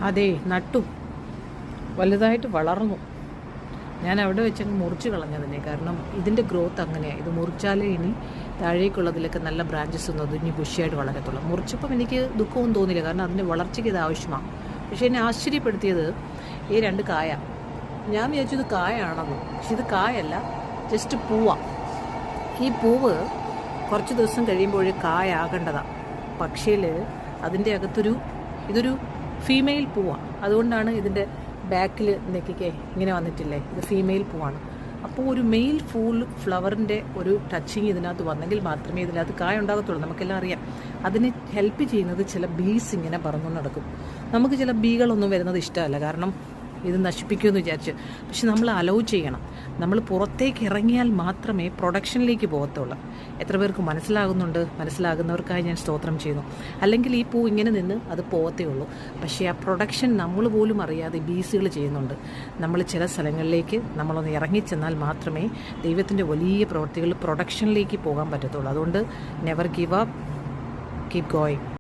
അതെ, നട്ടു, വലുതായിട്ട് വളർന്നു. ഞാൻ അവിടെ വെച്ചങ്ങ് മുറിച്ച് കളഞ്ഞതിനെ. കാരണം ഇതിൻ്റെ ഗ്രോത്ത് അങ്ങനെയാണ്. ഇത് മുറിച്ചാലേ ഇനി താഴേക്കുള്ളതിലൊക്കെ നല്ല ബ്രാഞ്ചസ് ഒന്നും അത് ഇനി ബുഷിയായിട്ട് വളരത്തുള്ളൂ. മുറിച്ചപ്പം എനിക്ക് ദുഃഖമൊന്നും തോന്നിയില്ല, കാരണം അതിൻ്റെ വളർച്ചയ്ക്ക് ഇത് ആവശ്യമാണ്. പക്ഷേ എന്നെ ആശ്ചര്യപ്പെടുത്തിയത് ഈ 2 കായ. ഞാൻ വിചാരിച്ചു ഇത് കായാണെന്ന്. പക്ഷെ ഇത് കായല്ല, ജസ്റ്റ് പൂവാണ്. ഈ പൂവ് കുറച്ച് ദിവസം കഴിയുമ്പോൾ കായാകേണ്ടതാണ്. പക്ഷേ അതിൻ്റെ ഇതൊരു ഫീമെയിൽ പൂവാണ്. അതുകൊണ്ടാണ് ഇതിൻ്റെ ബാക്കിൽ നെക്കിക്കേ ഇങ്ങനെ വന്നിട്ടില്ലേ, ഇത് ഫീമെയിൽ പൂവാണ്. അപ്പോൾ ഒരു മെയിൽ ഫ്ലവറിൻ്റെ ഒരു ടച്ചിങ് ഇതിനകത്ത് വന്നെങ്കിൽ മാത്രമേ ഇതിനകത്ത് കായ ഉണ്ടാകത്തുള്ളൂ. നമുക്കെല്ലാം അറിയാം. അതിന് ഹെൽപ്പ് ചെയ്യുന്നത് ചില ബീസ് ഇങ്ങനെ പറന്നു നടക്കും. നമുക്ക് ചില ബീകളൊന്നും വരുന്നത് ഇഷ്ടമല്ല, കാരണം ഇത് നശിപ്പിക്കുമെന്ന് വിചാരിച്ച്. പക്ഷെ നമ്മൾ അലൗ ചെയ്യണം. നമ്മൾ പുറത്തേക്ക് ഇറങ്ങിയാൽ മാത്രമേ പ്രൊഡക്ഷനിലേക്ക് പോകത്തുള്ളൂ. എത്ര പേർക്ക് മനസ്സിലാകുന്നുണ്ട്? മനസ്സിലാകുന്നവർക്കായി ഞാൻ സ്തോത്രം ചെയ്യുന്നു. അല്ലെങ്കിൽ ഈ പൂ ഇങ്ങനെ നിന്ന് അത് പോകത്തേ ഉള്ളൂ. പക്ഷേ ആ പ്രൊഡക്ഷൻ നമ്മൾ പോലും അറിയാതെ ബീസുകൾ ചെയ്യുന്നുണ്ട്. നമ്മൾ ചില സ്ഥലങ്ങളിലേക്ക് നമ്മളൊന്ന് ഇറങ്ങിച്ചെന്നാൽ മാത്രമേ ദൈവത്തിൻ്റെ വലിയ പ്രവൃത്തികൾ പ്രൊഡക്ഷനിലേക്ക് പോകാൻ പറ്റത്തുള്ളൂ. അതുകൊണ്ട് never give up, keep going.